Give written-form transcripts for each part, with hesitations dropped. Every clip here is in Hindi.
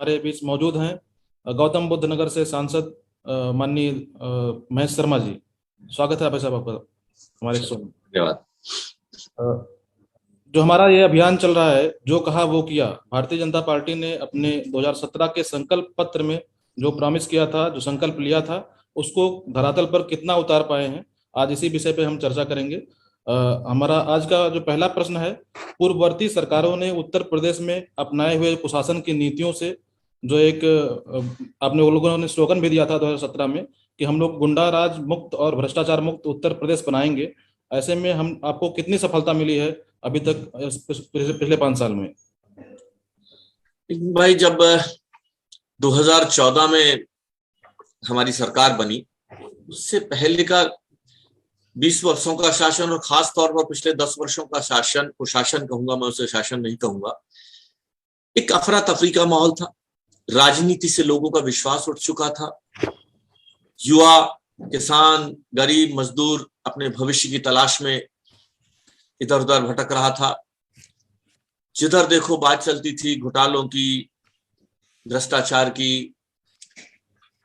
हमारे बीच मौजूद हैं गौतम बुद्ध नगर से सांसद माननीय महेश शर्मा जी। स्वागत है भाई साहब आपका हमारे शो में। धन्यवाद। जो हमारा ये अभियान चल रहा है, जो कहा वो किया, भारतीय जनता पार्टी ने अपने 2017 के संकल्प पत्र में जो प्रॉमिस किया था, जो संकल्प लिया था, उसको धरातल पर कितना उतार पाए हैं, आज इसी विषय पे हम चर्चा करेंगे। हमारा आज का जो पहला प्रश्न है, पूर्ववर्ती सरकारों ने उत्तर प्रदेश में अपनाए हुए कुशासन की नीतियों से जो एक आपने लोगों ने स्लोगन भी दिया था 2017 में कि हम लोग गुंडा राज मुक्त और भ्रष्टाचार मुक्त उत्तर प्रदेश बनाएंगे, ऐसे में हम आपको कितनी सफलता मिली है अभी तक पिछले 5 साल में? भाई, जब 2014 में हमारी सरकार बनी, उससे पहले का 20 वर्षों का शासन और खास तौर पर पिछले 10 वर्षों का शासन, को शासन कहूंगा मैं, उसे शासन नहीं कहूंगा, एक अफरा तफरी का माहौल था। राजनीति से लोगों का विश्वास उठ चुका था। युवा, किसान, गरीब, मजदूर अपने भविष्य की तलाश में इधर उधर भटक रहा था। जिधर देखो बात चलती थी घोटालों की, भ्रष्टाचार की।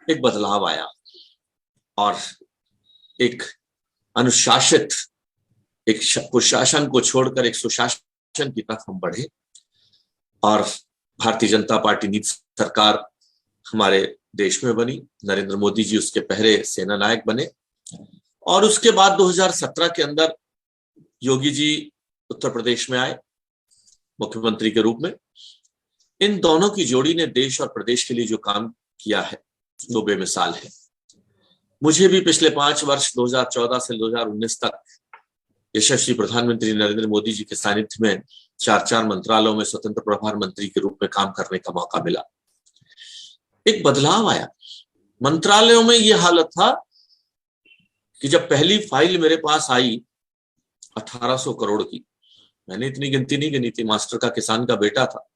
एक बदलाव आया और एक अनुशासित, एक कुशासन को छोड़कर एक सुशासन की तरफ हम बढ़े और भारतीय जनता पार्टी नीति सरकार हमारे देश में बनी। नरेंद्र मोदी जी उसके पहले सेना नायक बने और उसके बाद 2017 के अंदर योगी जी उत्तर प्रदेश में आए मुख्यमंत्री के रूप में। इन दोनों की जोड़ी ने देश और प्रदेश के लिए जो काम किया है वो बेमिसाल है। मुझे भी पिछले 5 वर्ष 2014 से 2019 तक यशस्वी प्रधानमंत्री नरेंद्र मोदी जी के सानिध्य में 4 मंत्रालयों में स्वतंत्र प्रभार मंत्री के रूप में काम करने का मौका मिला। एक बदलाव आया। मंत्रालयों में यह हालत था कि जब पहली फाइल मेरे पास आई 1800 करोड़ की, मैंने इतनी गिनती नहीं गिनी थी, मास्टर का किसान का बेटा था,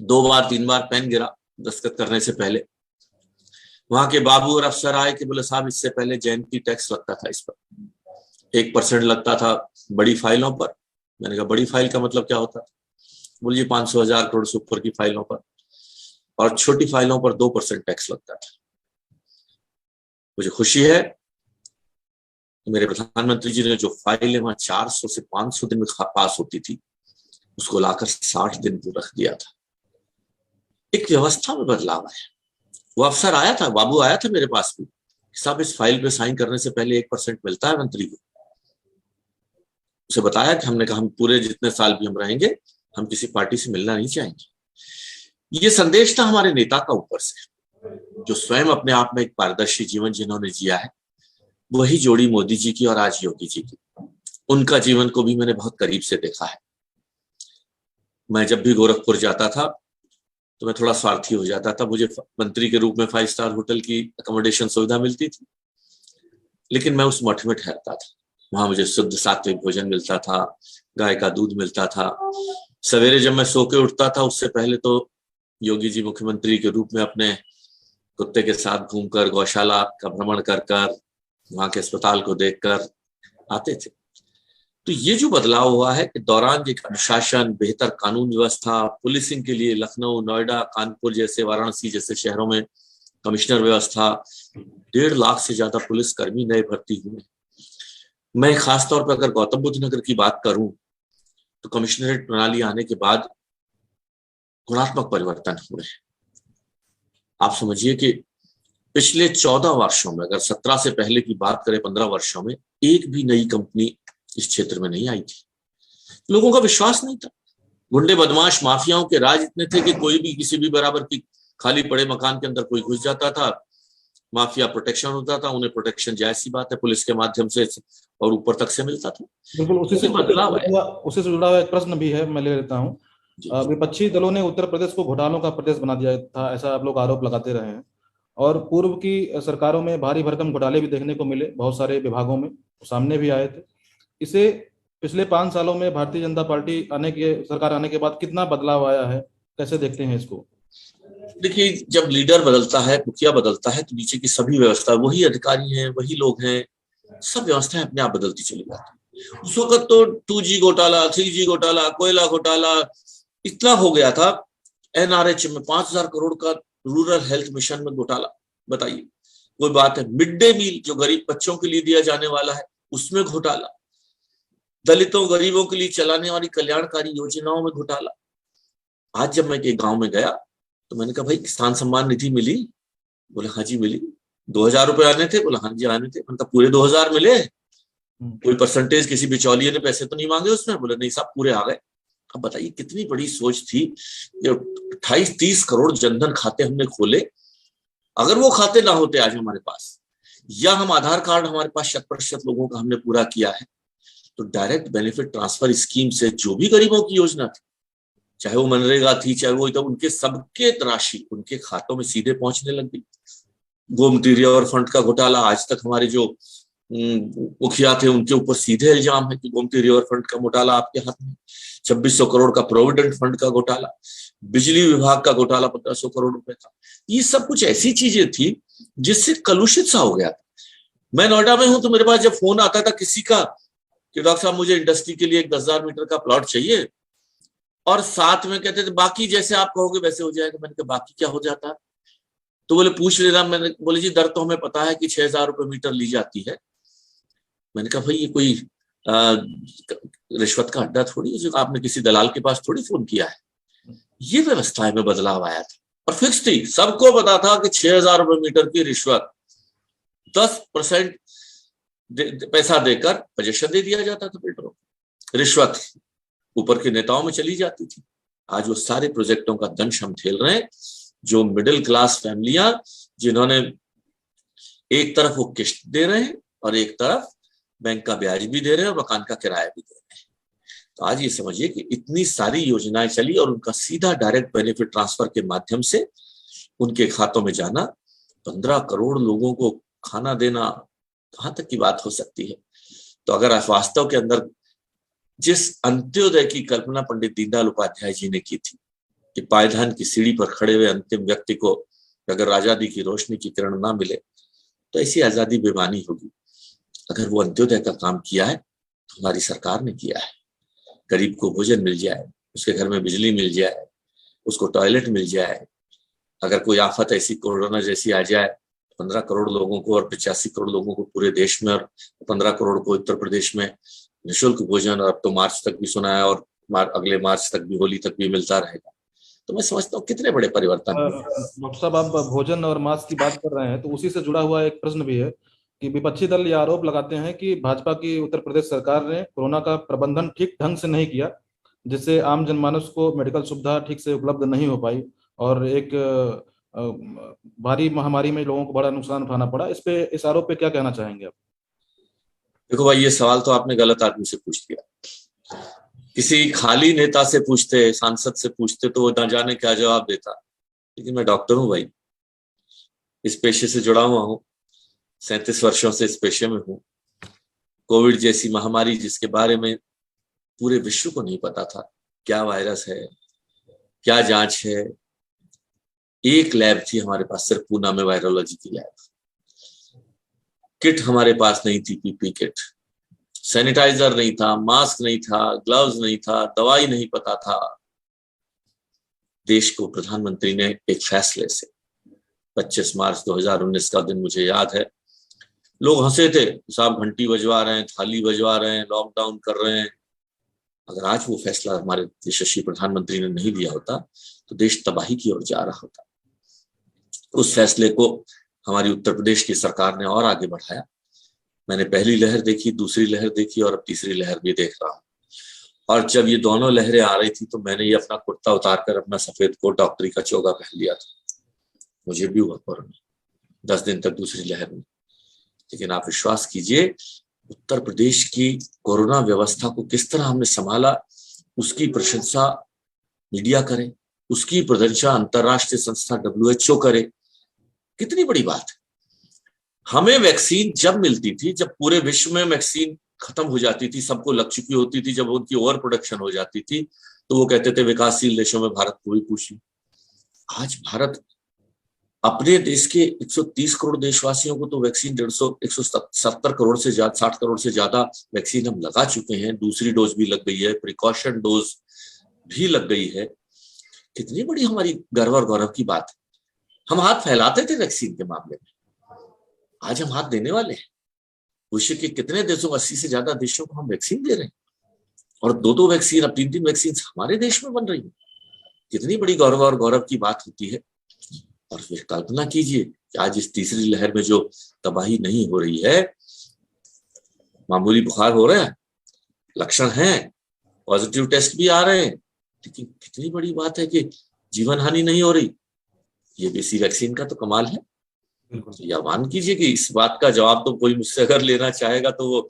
2 बार 3 बार पेन गिरा दस्तखत करने से पहले। वहां के बाबू और अफसर आए कि बोले साहब इससे पहले जयंती टैक्स लगता था, इस पर 1% लगता था बड़ी फाइलों पर। मैंने कहा बड़ी फाइल का मतलब क्या होता? बोलिए 500,000 करोड़ से ऊपर की फाइलों पर, और छोटी फाइलों पर 2% टैक्स लगता था। मुझे खुशी है मेरे प्रधानमंत्री जी ने जो फाइलें वहां 400 से 500 दिन में पास होती थी, उसको लाकर 60 दिन को रख दिया था। एक व्यवस्था में बदलाव आया। वो अफसर आया था, बाबू आया था मेरे पास भी, साहब इस फाइल पे साइन करने से पहले 1% मिलता है मंत्री को। उसे बताया कि हमने कहा हम पूरे जितने साल भी हम रहेंगे, हम किसी पार्टी से मिलना नहीं चाहेंगे। ये संदेश था हमारे नेता का ऊपर से, जो स्वयं अपने आप में एक पारदर्शी जीवन जिन्होंने जिया है। वही जोड़ी मोदी जी की और आज योगी जी की। उनका जीवन को भी मैंने बहुत करीब से देखा है। मैं जब भी गोरखपुर जाता था तो मैं थोड़ा स्वार्थी हो जाता था। मुझे मंत्री के रूप में 5 स्टार होटल की अकोमोडेशन सुविधा मिलती थी, लेकिन मैं उस मठ में ठहरता था। वहां मुझे शुद्ध सात्विक भोजन मिलता था, गाय का दूध मिलता था। सवेरे जब मैं सो के उठता था, उससे पहले तो योगी जी मुख्यमंत्री के रूप में अपने कुत्ते के साथ घूमकर, गौशाला का भ्रमण कर कर, वहां के अस्पताल को देखकर आते थे। तो ये जो बदलाव हुआ है कि दौरान एक अनुशासन, बेहतर कानून व्यवस्था, पुलिसिंग के लिए लखनऊ, नोएडा, कानपुर जैसे, वाराणसी जैसे शहरों में कमिश्नर व्यवस्था, 1.5 लाख से ज्यादा पुलिस कर्मी नए भर्ती हुए। मैं खासतौर पर अगर गौतम बुद्ध नगर की बात करूं तो कमिश्नरेट प्रणाली आने के बाद गुणात्मक परिवर्तन हुए। आप समझिए कि पिछले 14 वर्षों में, अगर 17 से पहले की बात करें, 15 वर्षों में एक भी नई कंपनी इस क्षेत्र में नहीं आई थी। लोगों का विश्वास नहीं था। गुंडे, बदमाश, माफियाओं के राज इतने थे कि कोई भी किसी भी बराबर की खाली पड़े मकान के अंदर कोई घुस जाता था। माफिया प्रोटेक्शन होता था, उन्हें प्रोटेक्शन जायज सी बात है पुलिस के माध्यम से और ऊपर तक से मिलता था। बिल्कुल उसी से जुड़ा हुआ एक प्रश्न भी है, मैं ले लेता हूँ। विपक्षी दलों ने उत्तर प्रदेश को घोटालों का प्रदेश बना दिया था, ऐसा आप लोग आरोप लगाते रहे हैं, और पूर्व की सरकारों में भारी भरकम घोटाले भी देखने को मिले, बहुत सारे विभागों में सामने भी आए थे। इसे पिछले 5 सालों में भारतीय जनता पार्टी सरकार आने के बाद कितना बदलाव आया है, कैसे देखते हैं इसको? देखिए, जब लीडर बदलता है, मुखिया बदलता है, तो नीचे की सभी व्यवस्था, वही अधिकारी हैं, वही लोग हैं, सब व्यवस्थाएं अपने आप बदलती चली जाती है। उस वक्त तो 2G घोटाला, 3G घोटाला, कोयला घोटाला इतना हो गया था एनआरएच में 5,000 करोड़ का रूरल हेल्थ मिशन में घोटाला, बताइए कोई बात है? मिड डे मील जो गरीब बच्चों के लिए दिया जाने वाला है उसमें घोटाला, दलितों गरीबों के लिए चलाने वाली कल्याणकारी योजनाओं में घोटाला। आज जब मैं एक गांव में गया तो मैंने कहा भाई किसान सम्मान निधि मिली? बोले हाँ जी मिली। 2,000 रुपए आने थे? बोला हाँ जी आने थे। मैंने कहा पूरे 2,000 मिले? कोई परसेंटेज किसी बिचौलिए ने पैसे तो नहीं मांगे उसमें? बोले नहीं साहब पूरे आ गए। अब बताइए कितनी बड़ी सोच थी। 28-30 करोड़ जनधन खाते हमने खोले। अगर वो खाते ना होते आज हमारे पास, या हम आधार कार्ड हमारे पास 100% लोगों का हमने पूरा किया है, तो डायरेक्ट बेनिफिट ट्रांसफर स्कीम से जो भी गरीबों की योजना थी, चाहे वो मनरेगा थी चाहे वो, तो उनके सबके राशि उनके खातों में सीधे पहुंचने लग गई। गोमती रिवर फंड का घोटाला, आज तक हमारे जो मुखिया थे उनके ऊपर सीधे इल्जाम है कि गोमती रिवर फंड का घोटाला आपके हाथ में। 2600 करोड़ का प्रोविडेंट फंड का घोटाला, बिजली विभाग का घोटाला 1500 करोड़ रुपए का। ये सब कुछ ऐसी चीजें थी जिससे कलुषित सा हो गया था। मैं नोएडा में हूं तो मेरे पास जब फोन आता था किसी का कि डॉक्टर साहब मुझे इंडस्ट्री के लिए 10,000 मीटर का प्लॉट चाहिए, और साथ में कहते थे बाकी जैसे आप कहोगे वैसे हो जाएगा। मैंने कहा बाकी क्या हो जाता? तो बोले पूछ लेना। मैंने बोले जी दर तो हमें पता है कि 6,000 रुपए मीटर ली जाती है। मैंने कहा भाई ये कोई रिश्वत का अड्डा थोड़ी है जो आपने किसी दलाल के पास थोड़ी फोन किया है। ये व्यवस्था में बदलाव आया था और फिक्स थी, सबको पता था कि 6,000 रुपए मीटर की रिश्वत 10% पैसा देकर पोजीशन दे दिया जाता था बिल्डरों को। रिश्वत ऊपर के नेताओं में चली जाती थी। आज वो सारे प्रोजेक्टों का दंश हम झेल रहे हैं। जो मिडिल क्लास फैमिलियां जिन्होंने एक तरफ वो किस्त दे रहे हैं और एक तरफ बैंक का ब्याज भी दे रहे हैं और मकान का किराया भी दे रहे हैं। तो आज ये समझिए कि इतनी सारी योजनाएं चली और उनका सीधा डायरेक्ट बेनिफिट ट्रांसफर के माध्यम से उनके खातों में जाना, 15 करोड़ लोगों को खाना देना, कहां तक की बात हो सकती है? तो अगर आप वास्तव के अंदर जिस अंत्योदय की कल्पना पंडित दीनदयाल उपाध्याय जी ने की थी कि पायदान की सीढ़ी पर खड़े हुए अंतिम व्यक्ति को अगर आजादी की रोशनी की किरण ना मिले तो ऐसी आजादी बेमानी होगी। अगर वो अंत्योदय का काम किया है तो हमारी सरकार ने किया है। गरीब को भोजन मिल जाए, उसके घर में बिजली मिल जाए, उसको टॉयलेट मिल जाए। अगर कोई आफत ऐसी कोरोना जैसी आ जाए, 15 करोड़ लोगों को और 85 करोड़ लोगों को पूरे देश में और 15 करोड़ को उत्तर प्रदेश में निःशुल्क भोजन, और अब तो मार्च तक भी सुना है और अगले मार्च तक भी, होली तक भी मिलता रहेगा। तो मैं समझता हूँ कितने बड़े परिवर्तन। डॉक्टर साहब आप भोजन और मास्क की बात कर रहे हैं तो उसी से जुड़ा हुआ एक प्रश्न भी है कि विपक्षी दल ये आरोप लगाते हैं कि भाजपा की उत्तर प्रदेश सरकार ने कोरोना का प्रबंधन ठीक ढंग से नहीं किया, जिससे आम जनमानस को मेडिकल सुविधा ठीक से उपलब्ध नहीं हो पाई और एक भारी महामारी में लोगों को बड़ा नुकसान उठाना पड़ा। इस आरोप पे क्या कहना चाहेंगे आप? देखो भाई, ये सवाल तो आपने गलत आदमी से पूछ दिया। किसी खाली नेता से पूछते, सांसद से पूछते तो वो ना जाने क्या जवाब देता। लेकिन मैं डॉक्टर हूं भाई, इस पेशे से जुड़ा हुआ हूं, 37 वर्षों से इस पेशे में हूं। कोविड जैसी महामारी जिसके बारे में पूरे विश्व को नहीं पता था क्या वायरस है, क्या जांच है। एक लैब थी हमारे पास सिर्फ पूना में, वायरोलॉजी की लैब। किट हमारे पास नहीं थी, पीपी किट, सैनिटाइजर नहीं था, मास्क नहीं था, ग्लव्स नहीं था, दवाई नहीं पता था। देश को प्रधानमंत्री ने एक फैसले से 25 मार्च 2019 का दिन मुझे याद है, लोग हंसे थे, साहब घंटी बजवा रहे हैं, थाली बजवा रहे हैं, लॉकडाउन कर रहे हैं। अगर आज वो फैसला हमारे यशस्वी प्रधानमंत्री ने नहीं लिया होता तो देश तबाही की ओर जा रहा होता। उस फैसले को हमारी उत्तर प्रदेश की सरकार ने और आगे बढ़ाया। मैंने पहली लहर देखी, दूसरी लहर देखी और अब तीसरी लहर भी देख रहा हूँ। और जब ये दोनों लहरें आ रही थी तो मैंने ये अपना कुर्ता उतारकर अपना सफेद कोट, डॉक्टरी का चोगा पहन लिया था। मुझे भी हुआ कोरोना 10 दिन तक दूसरी लहर में। लेकिन आप विश्वास कीजिए, उत्तर प्रदेश की कोरोना व्यवस्था को किस तरह हमने संभाला, उसकी प्रशंसा मीडिया करे, उसकी प्रशंसा अंतरराष्ट्रीय संस्था WHO करे। कितनी बड़ी बात है। हमें वैक्सीन जब मिलती थी, जब पूरे विश्व में वैक्सीन खत्म हो जाती थी, सबको लग चुकी होती थी, जब उनकी ओवर प्रोडक्शन हो जाती थी, तो वो कहते थे विकासशील देशों में भारत को भी पूछ लो। आज भारत अपने देश के 130 करोड़ देशवासियों को तो वैक्सीन 170 करोड़ से ज्यादा, 60 करोड़ से ज्यादा वैक्सीन हम लगा चुके हैं। दूसरी डोज भी लग गई है, प्रिकॉशन डोज भी लग गई है। कितनी बड़ी हमारी गर्व और गौरव की बात है। हम हाथ फैलाते थे वैक्सीन के मामले में, आज हम हाथ देने वाले हैं। विश्व के कितने देशों, 80 से ज्यादा देशों को हम वैक्सीन दे रहे हैं, और 2-2 वैक्सीन, अब 3-3 वैक्सीन हमारे देश में बन रही है। कितनी बड़ी गौरव और गौरव की बात होती है। और फिर कल्पना कीजिए कि आज इस तीसरी लहर में जो तबाही नहीं हो रही है, मामूली बुखार हो रहा है, लक्षण हैं, पॉजिटिव टेस्ट भी आ रहे हैं, लेकिन कितनी बड़ी बात है कि जीवन हानि नहीं हो रही। ये भी इसी वैक्सीन का तो कमाल है। या मान कीजिए कि इस बात का जवाब तो कोई मुझसे अगर लेना चाहेगा तो वो,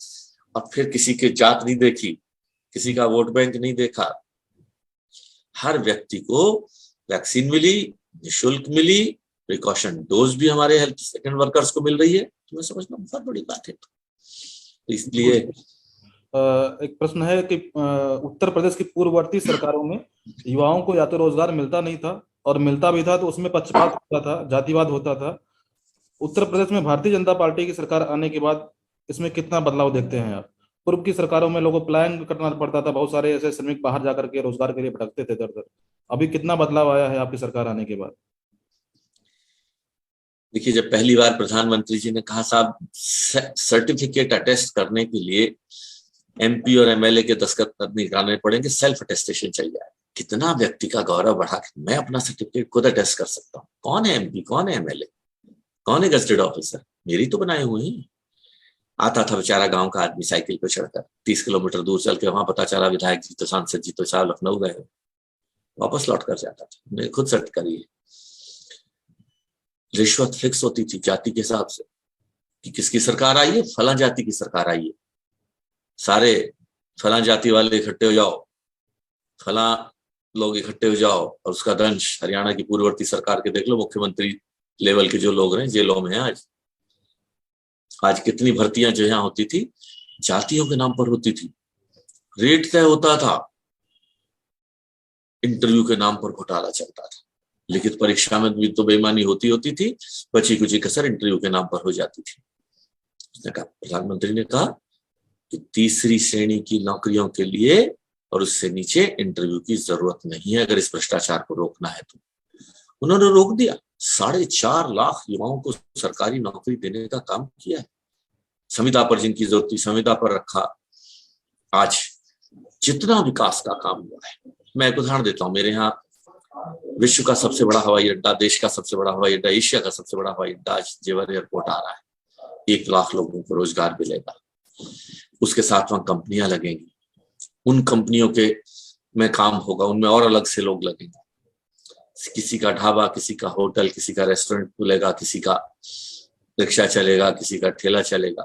अब फिर किसी के जात नहीं देखी, किसी का वोट बैंक नहीं देखा, हर व्यक्ति को वैक्सीन मिली, निःशुल्क मिली, प्रिकॉशन डोज भी हमारे हेल्थ सेकंड वर्कर्स को मिल रही है, तो मैं समझना बहुत बड़ी बात है। तो इसलिए एक प्रश्न है कि उत्तर प्रदेश की पूर्ववर्ती सरकारों में युवाओं को या तो रोजगार मिलता नहीं था, और मिलता भी था तो उसमें पक्षपात होता था, जातिवाद होता था। उत्तर प्रदेश में भारतीय जनता पार्टी की सरकार आने के बाद इसमें कितना बदलाव देखते हैं आप? पूर्व की सरकारों में लोगों को पलायन करना पड़ता था, बहुत सारे ऐसे श्रमिक बाहर जाकर के रोजगार के लिए भटकते थे दर दर। अभी कितना बदलाव आया है आपकी सरकार आने के बाद? देखिए, जब पहली बार प्रधानमंत्री जी ने कहा साहब सर्टिफिकेट अटेस्ट करने के लिए MP और MLA के दस्तखत निकालने पड़ेंगे, सेल्फ अटेस्टेशन चाहिए, कितना व्यक्ति का गौरव बढ़ा कि मैं अपना सर्टिफिकेट खुद अटेस्ट कर सकता हूँ। कौन है MP, कौन है MLA, कौन है गजेटेड ऑफिसर, मेरी तो बनाए हुए ही। आता था बेचारा गांव का आदमी साइकिल पे चढ़कर 30 किलोमीटर दूर चल के, वहां पता चला विधायक जी तो, सांसद जी तो साहब लखनऊ गए, वापस लौट कर जाता था। मैंने खुद सर्ट करी है। रिश्वत फिक्स होती थी जाति के हिसाब से कि किसकी सरकार आई है, फला जाति की सरकार आई है, सारे फला जाति वाले इकट्ठे हो जाओ, फला लोग इकट्ठे हो जाओ, और उसका दंश हरियाणा की पूर्ववर्ती सरकार के देख लो, मुख्यमंत्री लेवल के जो लोग हैं जेलों में हैं आज कितनी भर्तियां जो यहाँ होती थी जातियों के नाम पर होती थी। रेट तय होता था, इंटरव्यू के नाम पर घोटाला चलता था, लिखित परीक्षा में भी तो बेईमानी होती थी, बची कुची कसर इंटरव्यू के नाम पर हो जाती थी। उसने कहा, प्रधानमंत्री ने कहा कि तीसरी श्रेणी की नौकरियों के लिए और उससे नीचे इंटरव्यू की जरूरत नहीं है अगर इस भ्रष्टाचार को रोकना है तो। उन्होंने रोक दिया। 4.5 लाख युवाओं को सरकारी नौकरी देने का काम किया है। संविदा पर जिनकी जरूरत थी संविदा पर रखा। आज जितना विकास का काम हुआ है, मैं एक उदाहरण देता हूं। मेरे यहाँ विश्व का सबसे बड़ा हवाई अड्डा, देश का सबसे बड़ा हवाई अड्डा, एशिया का सबसे बड़ा हवाई अड्डा आज जेवर एयरपोर्ट आ रहा है। 1 लाख लोगों को रोजगार मिलेगा, उसके साथ वहां कंपनियां लगेंगी, उन कंपनियों के में काम होगा, उनमें और अलग से लोग लगेंगे। किसी का ढाबा, किसी का होटल, किसी का रेस्टोरेंट खुलेगा, किसी का रिक्शा चलेगा, किसी का ठेला चलेगा।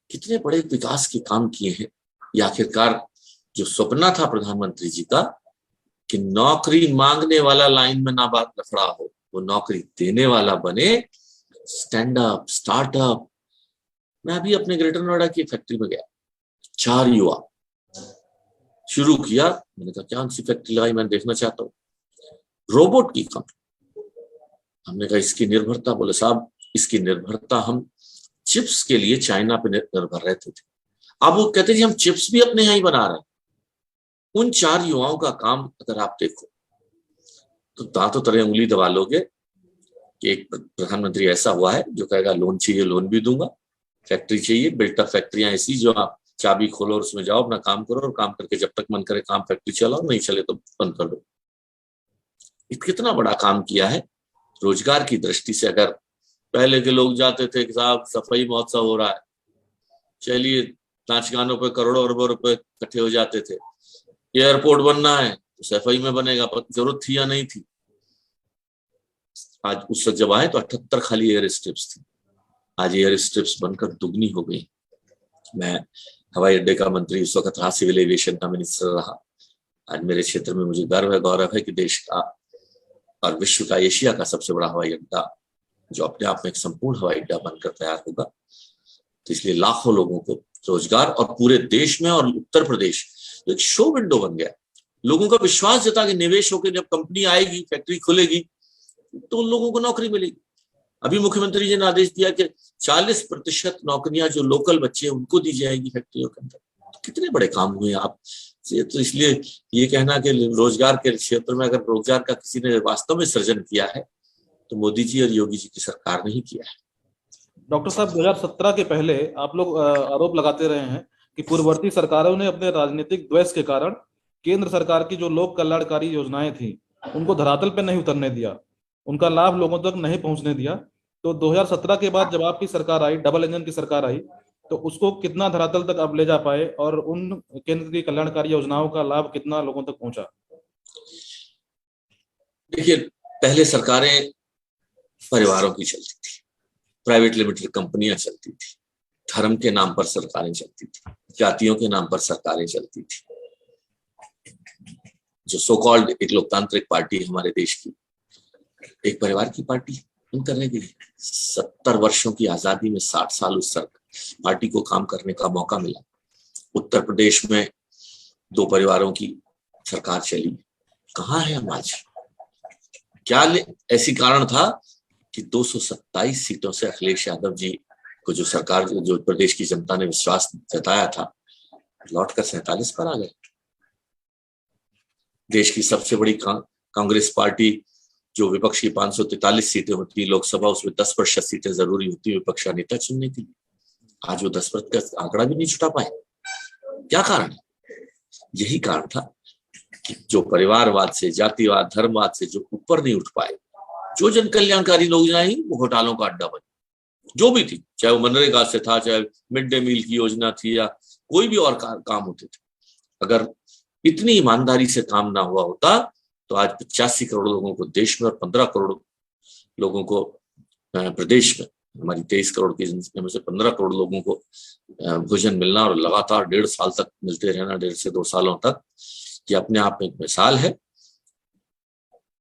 कितने बड़े विकास के काम किए हैं। ये आखिरकार जो सपना था प्रधानमंत्री जी का कि नौकरी मांगने वाला लाइन में ना बात लफड़ा हो, वो नौकरी देने वाला बने। Stand up, startup. मैं अभी अपने ग्रेटर नोएडा की फैक्ट्री में गया, 4 युवा शुरू किया। मैंने कहा क्या सी फैक्ट्री लगाई, मैं देखना चाहता हूँ। रोबोट की कंपनी। हमने कहा इसकी निर्भरता, बोले साहब इसकी निर्भरता हम चिप्स के लिए चाइना पे निर्भर रहते थे, अब वो कहते जी हम चिप्स भी अपने यहाँ ही बना रहे हैं। उन 4 युवाओं का काम अगर आप देखो तो दांतों तरह उंगली दबा लोगे कि एक प्रधानमंत्री ऐसा हुआ है जो कहेगा लोन चाहिए लोन भी दूंगा, फैक्ट्री चाहिए, बिल्टअप फैक्ट्रियां ऐसी जो आप चाबी खोलो और उसमें जाओ, अपना काम करो, और काम करके जब तक मन करे काम फैक्ट्री चलाओ, नहीं चले तो बंद कर दो। कितना बड़ा काम किया है रोजगार की दृष्टि से। अगर पहले के लोग जाते थे कि साहब सफाई महोत्सव हो रहा है, चलिए नाच गानों पे करोड़ों अरबों रुपए इकट्ठे हो जाते थे। एयरपोर्ट बनना है तो सफाई में बनेगा, पर जरूरत थी या नहीं थी। आज उस वक्त जब आए तो 78 खाली एयर स्ट्रिप्स थी, आज एयर स्ट्रिप्स बनकर दुगनी हो गई। मैं हवाई अड्डे का मंत्री उस वक्त रहा, सिविल एविएशन का मिनिस्टर रहा। आज मेरे क्षेत्र में मुझे गर्व है, गौरव है कि देश का और विश्व का, एशिया का सबसे बड़ा हवाई अड्डा जो अपने आप में एक संपूर्ण हवाई अड्डा बनकर तैयार होगा। तो इसलिए लाखों लोगों को रोजगार, और पूरे देश में और उत्तर प्रदेश एक शो विंडो बन गया। लोगों का विश्वास जता कि निवेश होकर जब कंपनी आएगी, फैक्ट्री खुलेगी तो उन लोगों को नौकरी मिलेगी। अभी मुख्यमंत्री जी ने आदेश दिया कि 40% नौकरियां जो लोकल बच्चे हैं उनको दी जाएगी फैक्ट्रियों के अंदर। कितने बड़े काम हुए। आप ये तो इसलिए ये कहना कि रोजगार के क्षेत्र में अगर रोजगार का किसी ने वास्तव में सृजन किया है तो मोदी जी और योगी जी की सरकार ने ही किया है। डॉक्टर साहब, 2017 के पहले आप लोग आरोप लगाते रहे हैं कि पूर्ववर्ती सरकारों ने अपने राजनीतिक द्वेष के कारण केंद्र सरकार की जो लोक कल्याणकारी योजनाएं थी उनको धरातल पर नहीं उतरने दिया, उनका लाभ लोगों तक नहीं पहुंचने दिया। तो 2017 के बाद जब आपकी सरकार आई, डबल इंजन की सरकार आई, तो उसको कितना धरातल तक आप ले जा पाए और उन केंद्र की कल्याणकारी योजनाओं का लाभ कितना लोगों तक पहुंचा? देखिए, पहले सरकारें परिवारों की चलती थी, प्राइवेट लिमिटेड कंपनियां चलती थी, धर्म के नाम पर सरकारें चलती थी, जातियों के नाम पर सरकारें चलती थी। जो सो कॉल्ड एक लोकतांत्रिक पार्टी हमारे देश की, एक परिवार की पार्टी उन करने के लिए 70 वर्षों की आजादी में 60 साल उस पार्टी को काम करने का मौका मिला। उत्तर प्रदेश में 2 परिवारों की सरकार चली, कहाँ है हम आज? क्या ऐसी कारण था कि 227 सीटों से अखिलेश यादव जी को जो सरकार, जो प्रदेश की जनता ने विश्वास जताया था, लौटकर 47 पर आ गए। देश की सबसे बड़ी कांग्रेस पार्टी, जो विपक्ष की 543 सीटें होती लोकसभा, उसमें 10% सीटें जरूरी होती विपक्ष का नेता चुनने के लिए, आज वो 10% का आंकड़ा भी नहीं छुटा पाए। क्या कारण है? यही कारण था कि जो परिवारवाद से, जातिवाद, धर्मवाद से जो ऊपर नहीं उठ पाए, जो जन कल्याणकारी योजनाएं वो घोटालों का अड्डा बनी, जो भी थी, चाहे वो मनरेगा से था, चाहे मिड डे मील की योजना थी, या कोई भी और काम होते थे। अगर इतनी ईमानदारी से काम ना हुआ होता तो आज 85 करोड़ लोगों को देश में और 15 करोड़ लोगों को प्रदेश में, हमारी 23 करोड़ की जनसंख्या में से 15 करोड़ लोगों को भोजन मिलना और लगातार 1.5 साल तक मिलते रहना, 1.5 से 2 सालों तक, ये अपने आप में एक मिसाल है।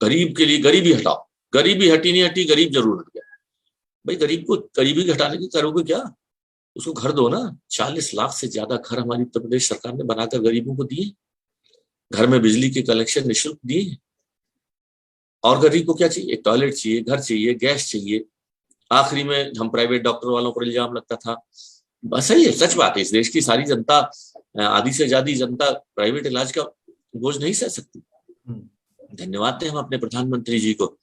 गरीब के लिए गरीबी हटाओ, गरीबी हटी नहीं हटी, गरीब जरूर हट गया। भाई गरीब को गरीबी घटाने की करोगे क्या? उसको घर दो ना। 40 लाख से ज्यादा घर हमारी उत्तर प्रदेश सरकार ने बनाकर गरीबों को दिए, घर में बिजली के कनेक्शन निःशुल्क दिए। और गरीब को क्या चाहिए? एक टॉयलेट चाहिए, घर चाहिए, गैस चाहिए। आखिरी में हम प्राइवेट डॉक्टर वालों पर इल्जाम लगता था, बस सही है, सच बात है, इस देश की सारी जनता, आधी से ज्यादा जनता प्राइवेट इलाज का बोझ नहीं सह सकती। धन्यवाद दें हम अपने प्रधानमंत्री जी को।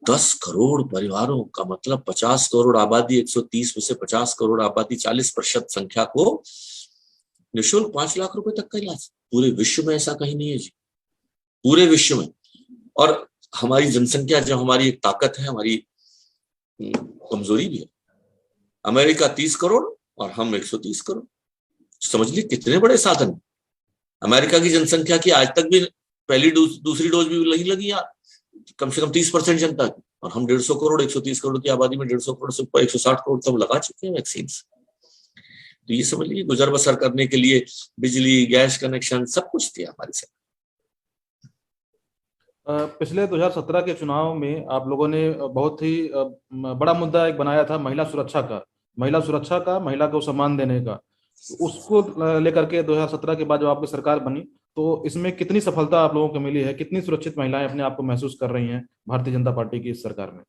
10 करोड़ परिवारों का मतलब 50 करोड़ आबादी, 130 में से 50 करोड़ आबादी, 40% संख्या को निःशुल्क 5 लाख रुपए तक का इलाज। पूरे विश्व में ऐसा कहीं नहीं है जी, पूरे विश्व में। और हमारी जनसंख्या जो हमारी एक ताकत है, हमारी कमजोरी भी है। अमेरिका 30 करोड़ और हम 130 करोड़, समझ लीजिए कितने बड़े साधन। अमेरिका की जनसंख्या की आज तक भी पहली दूसरी डोज भी नहीं लगी यार, कम से कम 30% जनता की, और हम 150 करोड़ 130 करोड़ की आबादी में 150 करोड़ से ऊपर 160 करोड़ तक लगा चुके हैं वैक्सीन। तो ये समझ लीजिए गुजर बसर करने के लिए बिजली, गैस कनेक्शन सब कुछ दिया हमारी सरकार। पिछले 2017 के चुनाव में आप लोगों ने बहुत ही बड़ा मुद्दा एक बनाया था, महिला सुरक्षा का, महिला को सम्मान देने का। उसको लेकर के 2017 के बाद जब आपकी सरकार बनी तो इसमें कितनी सफलता आप लोगों को मिली है? कितनी सुरक्षित महिलाएं अपने आप को महसूस कर रही हैं भारतीय जनता पार्टी की इस सरकार में?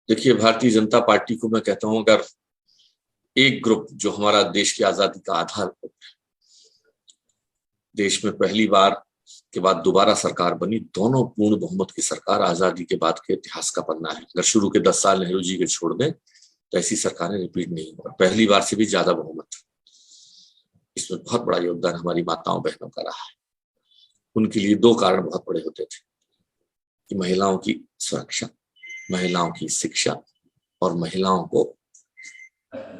देखिए, भारतीय जनता पार्टी को मैं कहता हूं, अगर एक ग्रुप जो हमारा देश की आजादी का आधार, देश में पहली बार के बाद दोबारा सरकार बनी, दोनों पूर्ण बहुमत की सरकार आजादी के बाद के इतिहास का पन्ना है। अगर शुरू के 10 साल नेहरू जी के छोड़ दें तो ऐसी सरकारें रिपीट नहीं हुई, पहली बार से भी ज्यादा बहुमत। इसमें बहुत बड़ा योगदान हमारी माताओं बहनों का रहा है। उनके लिए 2 कारण बहुत बड़े होते थे कि महिलाओं की सुरक्षा, महिलाओं की शिक्षा और महिलाओं को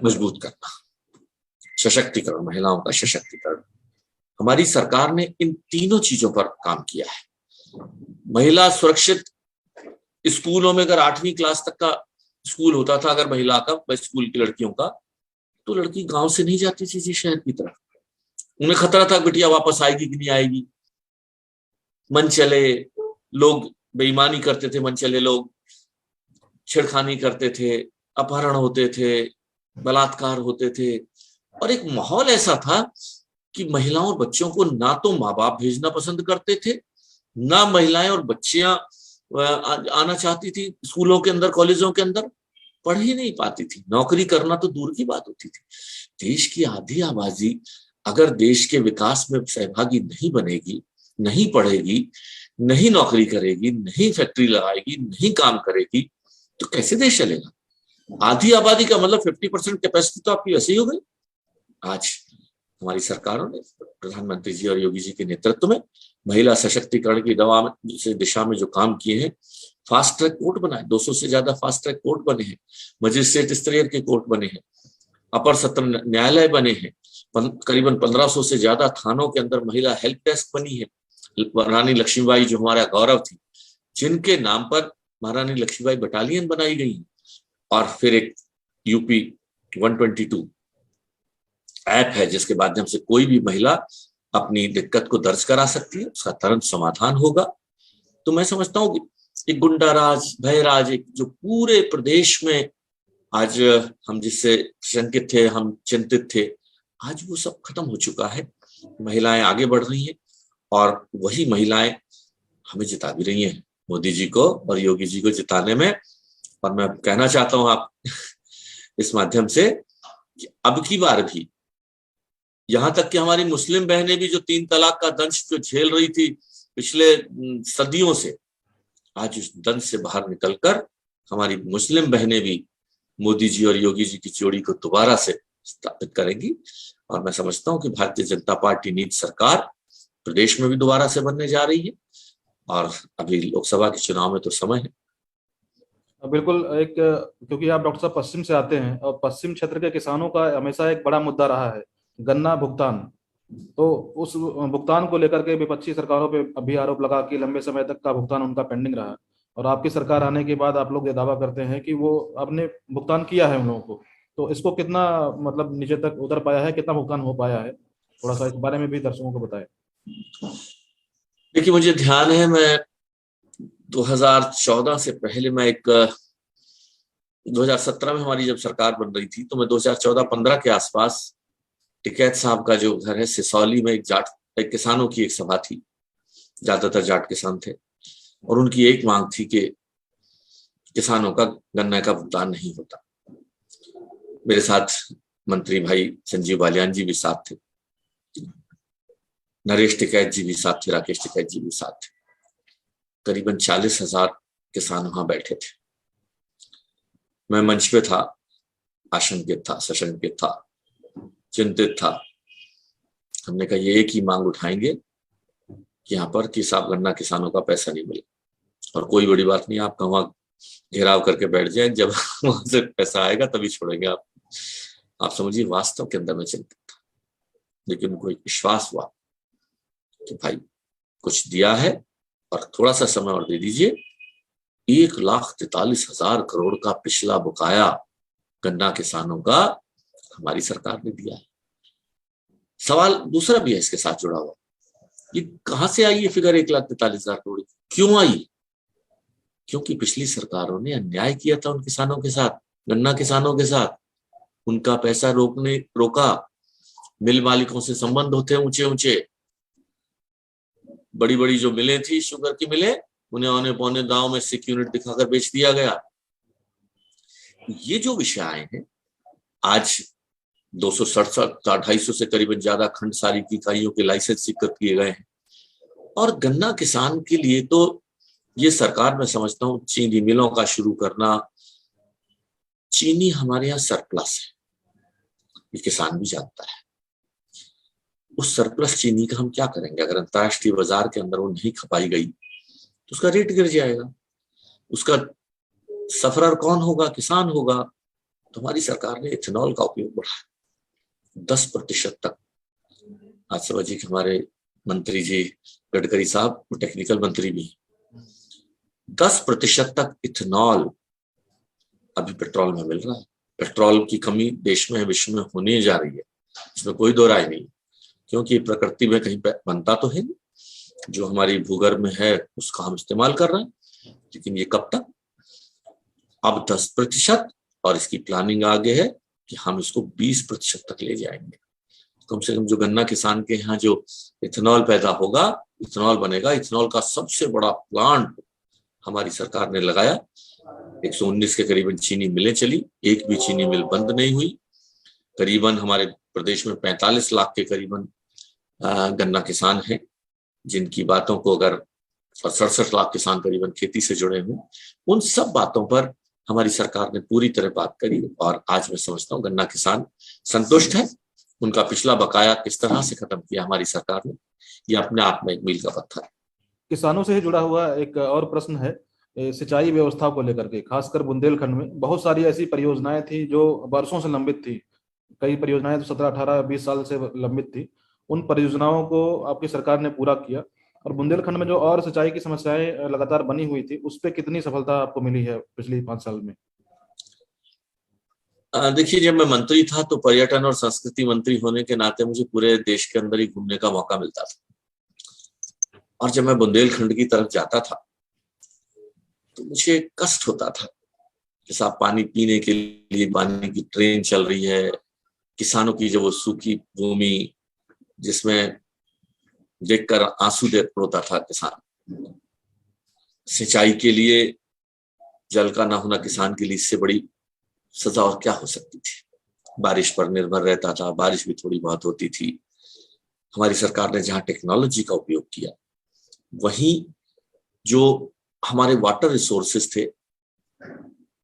मजबूत करना, सशक्तिकरण, महिलाओं का सशक्तिकरण। हमारी सरकार ने इन तीनों चीजों पर काम किया है। महिला सुरक्षित स्कूलों में, अगर 8वीं क्लास तक का स्कूल होता था अगर महिला का, स्कूल की लड़कियों का, तो लड़की गांव से नहीं जाती थी शहर की तरफ। उन्हें खतरा था बिटिया वापस आएगी कि नहीं आएगी। मन चले लोग बेईमानी करते थे, मन चले लोग छेड़खानी करते थे, अपहरण होते थे, बलात्कार होते थे, और एक माहौल ऐसा था कि महिलाओं और बच्चों को ना तो माँ बाप भेजना पसंद करते थे, ना महिलाएं और बच्चियां आना चाहती थी स्कूलों के अंदर, कॉलेजों के अंदर, पढ़ ही नहीं पाती थी, नौकरी करना तो दूर की बात होती थी। देश की आधी आबादी अगर देश के विकास में सहभागी नहीं बनेगी, नहीं पढ़ेगी, नहीं नौकरी करेगी, नहीं फैक्ट्री लगाएगी, नहीं काम करेगी, तो कैसे देश चलेगा? आधी आबादी का मतलब 50% कैपेसिटी तो आपकी वैसे ही हो गई। आज हमारी सरकारों ने, प्रधानमंत्री जी और योगी जी के नेतृत्व में, महिला सशक्तिकरण की दिशा में जो काम किए हैं, फास्ट ट्रैक कोर्ट बनाए, 200 से ज्यादा फास्ट ट्रैक कोर्ट बने हैं, मजिस्ट्रेट स्तरीय के कोर्ट बने हैं, अपर सत्र न्यायालय बने हैं, करीबन 1500 से ज्यादा थानों के अंदर महिला हेल्प डेस्क बनी है। रानी लक्ष्मीबाई जो हमारा गौरव थी, जिनके नाम पर महारानी लक्ष्मीबाई बटालियन बनाई गई, और फिर एक यूपी 122 ऐप है जिसके माध्यम से कोई भी महिला अपनी दिक्कत को दर्ज करा सकती है, उसका तुरंत समाधान होगा। तो मैं समझता हूँ कि एक गुंडा राज, भय राज, एक जो पूरे प्रदेश में आज हम जिससे शंकित थे, हम चिंतित थे, आज वो सब खत्म हो चुका है। महिलाएं आगे बढ़ रही हैं और वही महिलाएं हमें जिता भी रही हैं, मोदी जी को और योगी जी को जिताने में। और मैं कहना चाहता हूं आप इस माध्यम से कि अब की बार भी, यहां तक कि हमारी मुस्लिम बहनें भी जो 3 तलाक का दंश जो झेल रही थी पिछले सदियों से, आज उस दंश से बाहर निकलकर हमारी मुस्लिम बहनें भी मोदी जी और योगी जी की जोड़ी को दोबारा से स्थापित करेंगी। और मैं समझता हूं कि भारतीय जनता पार्टी नीति सरकार प्रदेश में भी दोबारा से बनने जा रही है, और अभी लोकसभा के चुनाव में तो समय है। बिल्कुल। एक, क्योंकि आप डॉक्टर साहब पश्चिम से आते हैं और पश्चिम क्षेत्र के किसानों का हमेशा एक बड़ा मुद्दा रहा है गन्ना भुगतान। तो उस भुगतान को लेकर के विपक्षी सरकारों पे अभी आरोप लगा कि लंबे समय तक का भुगतान उनका पेंडिंग रहा, और आपकी सरकार आने के बाद आप लोग ये दावा करते हैं कि वो आपने भुगतान किया है उन लोगों को। तो इसको कितना मतलब नीचे तक उतर पाया है, कितना भुगतान हो पाया है, थोड़ा सा इस बारे में भी दर्शकों को बताएं। देखिए, मुझे ध्यान है, मैं 2014 से पहले, मैं 2017 में हमारी जब सरकार बन रही थी, तो मैं 2014-15 के आसपास टिकैत साहब का जो घर है सिसौली में, एक किसानों की एक सभा थी, ज्यादातर जाट किसान थे, और उनकी एक मांग थी कि किसानों का गन्ना का भुगतान नहीं होता। मेरे साथ मंत्री भाई संजीव बालियान जी भी साथ थे, नरेश टिकैत जी भी साथ थे, राकेश टिकैत जी भी साथ थे। करीबन 40,000 किसान वहां बैठे थे। मैं मंच पे था, आशंकित था, सशंकित था, चिंतित था। हमने कहा ये एक ही मांग उठाएंगे कि यहाँ पर कि साहब गन्ना किसानों का पैसा नहीं मिले, और कोई बड़ी बात नहीं, आप वहां घेराव करके बैठ जाए, जब वहां से पैसा आएगा तभी छोड़ेंगे आप समझिए, वास्तव के अंदर में चिंतित था। लेकिन उनको एक विश्वास हुआ कि भाई कुछ दिया है और थोड़ा सा समय और दे दीजिए। 1,43,000 करोड़ का पिछला बकाया गन्ना किसानों का हमारी सरकार ने दिया है। सवाल दूसरा भी है इसके साथ जुड़ा हुआ, ये कहां से आई ये फिगर 1,43,000 करोड़? क्यों आई? क्योंकि पिछली सरकारों ने अन्याय किया था उन किसानों के साथ, गन्ना किसानों के साथ, उनका पैसा रोका। मिल मालिकों से संबंध होते ऊंचे ऊंचे, बड़ी बड़ी जो मिलें थी, शुगर की मिलें, उन्हें औने पौने दांव में सिक यूनिट दिखाकर बेच दिया गया। ये जो विषय आए हैं, आज 267-250 से करीबन ज्यादा खंड सारी की इकाइयों के लाइसेंस सिक्कर किए गए हैं। और गन्ना किसान के लिए तो ये सरकार, मैं समझता हूँ, चीनी मिलों का शुरू करना, चीनी हमारे यहाँ सरप्लस है, ये किसान भी जानता है। उस सरप्लस चीनी का हम क्या करेंगे? अगर अंतरराष्ट्रीय बाजार के अंदर वो नहीं खपाई गई तो उसका रेट गिर जाएगा, उसका सफरर कौन होगा? किसान होगा। तो हमारी सरकार ने इथेनॉल का उपयोग बढ़ाया 10% तक। आज समझिए कि हमारे मंत्री जी गडकरी साहब टेक्निकल मंत्री भी, 10% तक इथेनॉल अभी पेट्रोल में मिल रहा है। पेट्रोल की कमी देश में, विश्व में होने जा रही है, इसमें कोई दो राय नहीं, क्योंकि प्रकृति में कहीं बनता तो है नहीं, जो हमारी भूगर्भ में है उसका हम इस्तेमाल कर रहे हैं। लेकिन ये कब तक? अब 10%, और इसकी प्लानिंग आगे है कि हम इसको 20% तक ले जाएंगे। कम से कम जो गन्ना किसान के यहाँ जो इथेनॉल पैदा होगा, इथेनॉल बनेगा, इथेनॉल का सबसे बड़ा प्लांट हमारी सरकार ने लगाया। 119 के करीबन चीनी मिलें चली, एक भी चीनी मिल बंद नहीं हुई। करीबन हमारे प्रदेश में 45 लाख के करीबन गन्ना किसान हैं, जिनकी बातों को अगर, और 67 लाख किसान करीबन खेती से जुड़े हुए, उन सब बातों पर हमारी सरकार ने पूरी तरह बात करी। और आज मैं समझता हूँ गन्ना किसान संतुष्ट है। उनका पिछला बकाया किस तरह से खत्म किया हमारी सरकार ने, ये अपने आप में एक मील का पत्थर है। किसानों से ही जुड़ा हुआ एक और प्रश्न है, सिंचाई व्यवस्था को लेकर के। खासकर बुंदेलखंड में बहुत सारी ऐसी परियोजनाएं थी जो वर्षों से लंबित थी। कई परियोजनाएं तो 17, 18, 20 साल से लंबित थी। उन परियोजनाओं को आपकी सरकार ने पूरा किया। और बुंदेलखंड में जो और सिंचाई की समस्याएं लगातार बनी हुई थी, उस पर कितनी सफलता आपको मिली है पिछले 5 साल में? देखिए, जब मैं मंत्री था तो पर्यटन और संस्कृति मंत्री होने के नाते मुझे पूरे देश के अंदर ही घूमने का मौका मिलता था। और जब मैं बुंदेलखंड की तरफ जाता था तो मुझे कष्ट होता था। जैसा पानी पीने के लिए पानी की ट्रेन चल रही है, किसानों की जो वो सूखी भूमि जिसमें देखकर आंसू दे रोता था किसान। सिंचाई के लिए जल का ना होना किसान के लिए इससे बड़ी सजा और क्या हो सकती थी। बारिश पर निर्भर रहता था, बारिश भी थोड़ी बहुत होती थी। हमारी सरकार ने जहां टेक्नोलॉजी का उपयोग किया, वहीं जो हमारे वाटर रिसोर्सेस थे,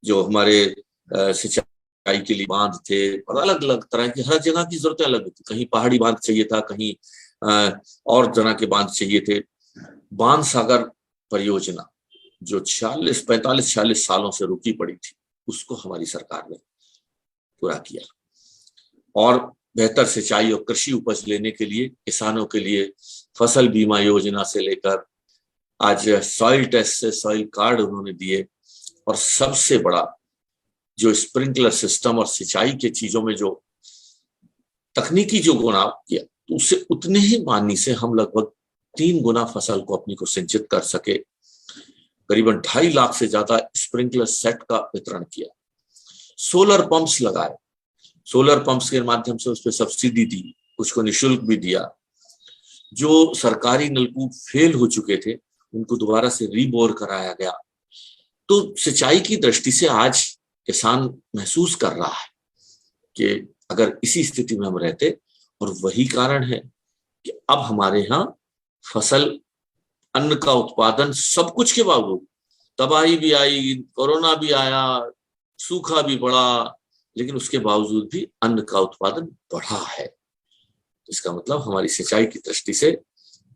जो हमारे सिंचाई के लिए बांध थे, और अलग अलग तरह की हर जगह की जरूरतें अलग थी। कहीं पहाड़ी बांध चाहिए था, कहीं और तरह के बांध चाहिए थे। बांध सागर परियोजना जो 45-46 सालों से रुकी पड़ी थी, उसको हमारी सरकार ने पूरा किया। और बेहतर सिंचाई और कृषि उपज लेने के लिए किसानों के लिए फसल बीमा योजना से लेकर आज सॉइल टेस्ट से सॉइल कार्ड उन्होंने दिए। और सबसे बड़ा जो स्प्रिंकलर सिस्टम और सिंचाई के चीजों में जो तकनीकी जो गुना किया, तो उससे उतने ही पानी से हम लगभग 3 गुना फसल को अपनी को सिंचित कर सके। करीबन 2.5 लाख से ज्यादा स्प्रिंकलर सेट का वितरण किया। सोलर पंप्स लगाए, सोलर पंप्स के माध्यम से उस पर सब्सिडी दी, कुछ को निःशुल्क भी दिया। जो सरकारी नलकूप फेल हो चुके थे उनको दोबारा से रीबोर कराया गया। तो सिंचाई की दृष्टि से आज किसान महसूस कर रहा है कि अगर इसी स्थिति में हम रहते, और वही कारण है कि अब हमारे यहाँ फसल, अन्न का उत्पादन सब कुछ के बावजूद, तबाही भी आई, कोरोना भी आया, सूखा भी पड़ा, लेकिन उसके बावजूद भी अन्न का उत्पादन बढ़ा है। इसका मतलब हमारी सिंचाई की दृष्टि से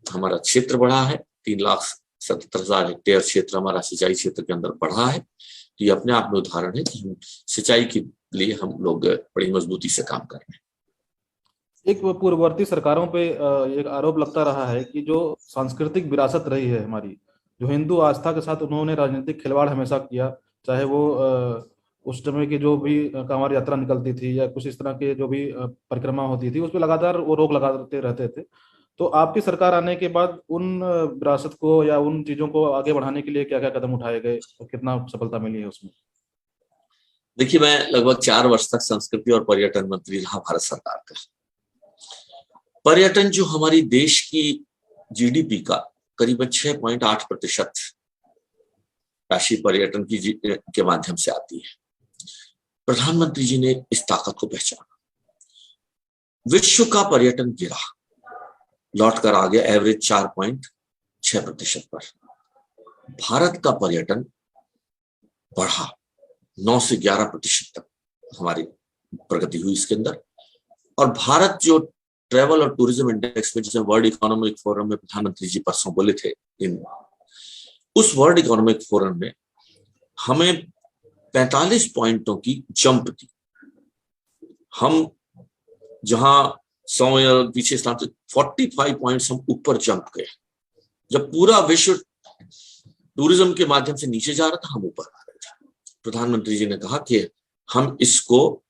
हमारा क्षेत्र बढ़ा है। 3,77,000 हेक्टेयर क्षेत्र हमारा सिंचाई क्षेत्र के अंदर बढ़ा है। तो ये अपने आप में उदाहरण है कि हम सिंचाई के लिए हम लोग बड़ी मजबूती से काम कर रहे हैं। एक पूर्ववर्ती सरकारों पे एक आरोप लगता रहा है कि जो सांस्कृतिक विरासत रही है हमारी, जो हिंदू आस्था के साथ उन्होंने राजनीतिक खिलवाड़ हमेशा किया। चाहे वो उस समय की जो भी कांवड़ यात्रा निकलती थी या कुछ इस तरह के जो भी परिक्रमा होती थी, उस पर लगातार वो रोक लगाते रहते थे। तो आपकी सरकार आने के बाद उन विरासत को या उन चीजों को आगे बढ़ाने के लिए क्या क्या कदम उठाए गए और कितना सफलता मिली है उसमें? देखिए, मैं लगभग 4 वर्ष तक संस्कृति और पर्यटन मंत्री रहा भारत सरकार का। पर्यटन जो हमारी देश की जीडीपी का करीबन 6.8% राशि पर्यटन की के माध्यम से आती है। प्रधानमंत्री जी ने इस ताकत को पहचाना। विश्व का पर्यटन गिरा, लौट कर आ गया एवरेज 4.6% पर। भारत का पर्यटन बढ़ा, 9 से 11% तक हमारी प्रगति हुई इसके अंदर। और भारत जो ट्रैवल और टूरिज्म इंडेक्स में, जिसे वर्ल्ड इकोनॉमिक फोरम में प्रधानमंत्री जी परसों बोले थे, उस वर्ल्ड इकोनॉमिक फोरम में हमें 45 पॉइंटों की जंप दी। हम जहां 100 या पीछे 45 पॉइंट्स हम ऊपर जंप गए। जब पूरा विश्व टूरिज्म के माध्यम से नीचे जा रहा था, हम ऊपर आ रहे थे। प्रधानमंत्री जी ने कहा कि हम इसको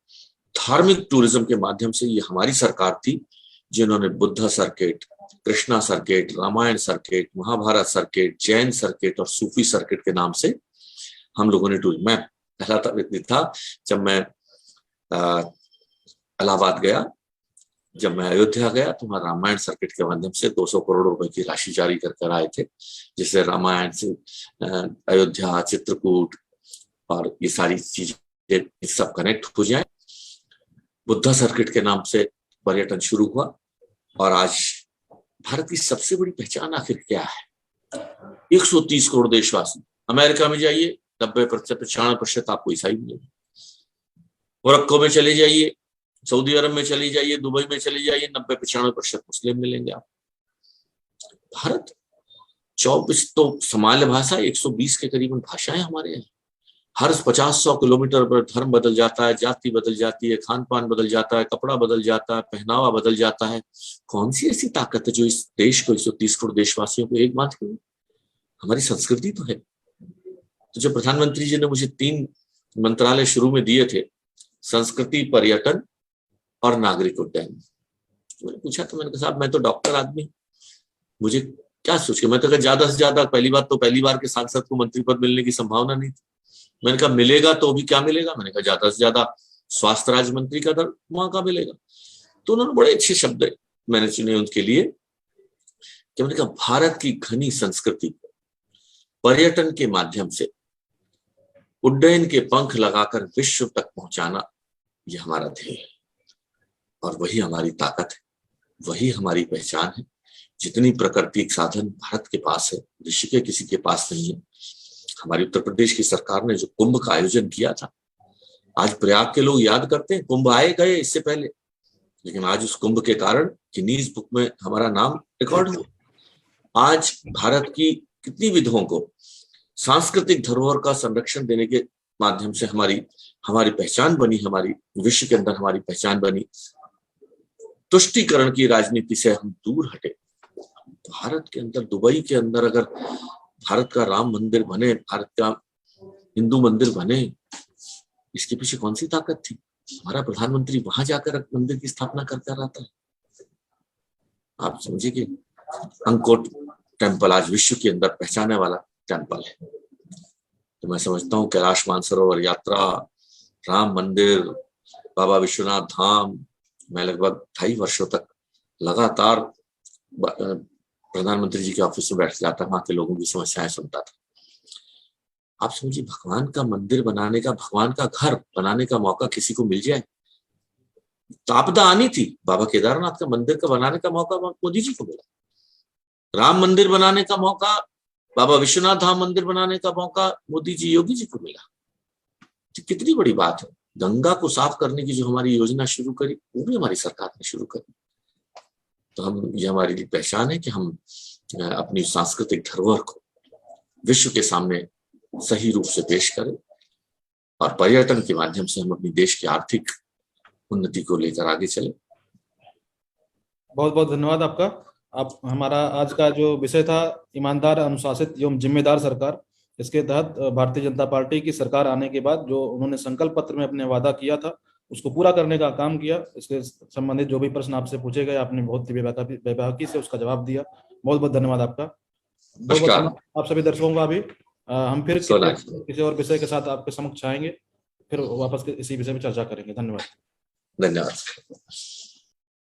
धार्मिक टूरिज्म के माध्यम से, ये हमारी सरकार थी जिन्होंने Buddha circuit, Krishna circuit, Ramayan circuit, Mahabharat circuit, Jain circuit और सूफी सर्किट के नाम से हम लोगों ने टूरिज्म, मैं पहला व्यक्ति था जब मैं इलाहाबाद गया, जब मैं अयोध्या गया तो मैं रामायण सर्किट के माध्यम से 200 करोड़ रुपए की राशि जारी कर आए थे, जिससे रामायण से अयोध्या, चित्रकूट और ये सारी चीजें सब कनेक्ट हो जाए। बुद्धा सर्किट के नाम से पर्यटन शुरू हुआ। और आज भारत की सबसे बड़ी पहचान आखिर क्या है? 130 करोड़ देशवासी। अमेरिका में जाइए 90% 95% आपको ईसाई मिलेंगे। मोरक्को में चले जाइए, सऊदी अरब में चले जाइए, दुबई में चले जाइए, 90-95% मुस्लिम मिलेंगे आप। भारत 24 तो समान्य भाषा, 120 के करीबन भाषाएं हमारे यहाँ। हर 50-100 किलोमीटर पर धर्म बदल जाता है, जाति बदल जाती है, खान पान बदल जाता है, कपड़ा बदल जाता है, पहनावा बदल जाता है। कौन सी ऐसी ताकत है जो इस देश को, 130 करोड़ देशवासियों को एक बांध के? हमारी संस्कृति तो है। तो जब प्रधानमंत्री जी ने मुझे 3 मंत्रालय शुरू में दिए थे, संस्कृति, पर्यटन और नागरिक उड्डयन, मैंने पूछा तो मैंने कहा साहब मैं तो डॉक्टर आदमी हूं, मुझे क्या सोच के, मैं तो ज्यादा से ज्यादा पहली बार के सांसद को मंत्री पद मिलने की संभावना नहीं थी। मैंने कहा मिलेगा तो भी क्या मिलेगा, मैंने कहा ज्यादा से ज्यादा स्वास्थ्य राज्य मंत्री का वहां का मिलेगा। तो उन्होंने बड़े अच्छे शब्द मैंने चुने उनके लिए कि मैंने कहा भारत की घनी संस्कृति को पर्यटन के माध्यम से उड्डयन के पंख लगाकर विश्व तक पहुंचाना, यह हमारा ध्येय है और वही हमारी ताकत है, वही हमारी पहचान है। जितनी प्राकृतिक साधन भारत के पास है, विश्व के किसी के पास नहीं है। हमारी उत्तर प्रदेश की सरकार ने जो कुंभ का आयोजन किया था, आज प्रयाग के लोग याद करते हैं, कुंभ आए गए इससे पहले, लेकिन आज उस कुंभ के कारण गिनीज बुक में हमारा नाम रिकॉर्ड हुआ। आज भारत की कितनी विधाओं को सांस्कृतिक धरोहर का संरक्षण देने के माध्यम से हमारी पहचान बनी, हमारी विश्व के अंदर हमारी पहचान बनी। तुष्टीकरण की राजनीति से हम दूर हटे। भारत के अंदर, दुबई के अंदर अगर भारत का राम मंदिर बने, भारत का हिंदू मंदिर बने, इसके पीछे कौन सी ताकत थी? हमारा प्रधानमंत्री वहां जाकर मंदिर की स्थापना करता रहता है। आप समझिए कि अंकोट टेम्पल आज विश्व के अंदर पहचाने वाला टेम्पल है। तो मैं समझता हूँ कैलाश मानसरोवर यात्रा, राम मंदिर, बाबा विश्वनाथ धाम, मैं लगभग 2.5 वर्षों तक लगातार प्रधानमंत्री जी के ऑफिस में बैठ जाता, वहां के लोगों की समस्याएं सुनता था। आप समझिए, भगवान का मंदिर बनाने का, भगवान का घर बनाने का मौका किसी को मिल जाए तो आपदा आनी थी। बाबा केदारनाथ का मंदिर का बनाने का मौका मोदी जी को मिला, राम मंदिर बनाने का मौका, बाबा विश्वनाथ धाम मंदिर बनाने का मौका मोदी जी, योगी जी को मिला। तो कितनी बड़ी बात है। गंगा को साफ करने की जो हमारी योजना शुरू करी, वो भी हमारी सरकार ने शुरू करी। तो ये हमारे लिए पहचान है कि हम अपनी सांस्कृतिक धरोहर को विश्व के सामने सही रूप से पेश करें और पर्यटन के माध्यम से हम अपनी देश की आर्थिक उन्नति को लेकर आगे चले। बहुत बहुत धन्यवाद आपका। आप हमारा आज का जो विषय था ईमानदार, अनुशासित एवं जिम्मेदार सरकार, इसके तहत भारतीय जनता पार्टी की सरकार आने के बाद जो उन्होंने संकल्प पत्र में अपने वादा किया था उसको पूरा करने का काम किया। इसके संबंधित जो भी प्रश्न आपसे पूछे गए, आपने बहुत ही बेबाकी से उसका जवाब दिया। बहुत बहुत धन्यवाद आपका। बहुत बहुत धन्यवाद आप सभी दर्शकों का भी। हम फिर किसी और विषय के साथ आपके समक्ष आएंगे, फिर वापस इसी विषय में चर्चा करेंगे। धन्यवाद। धन्यवाद।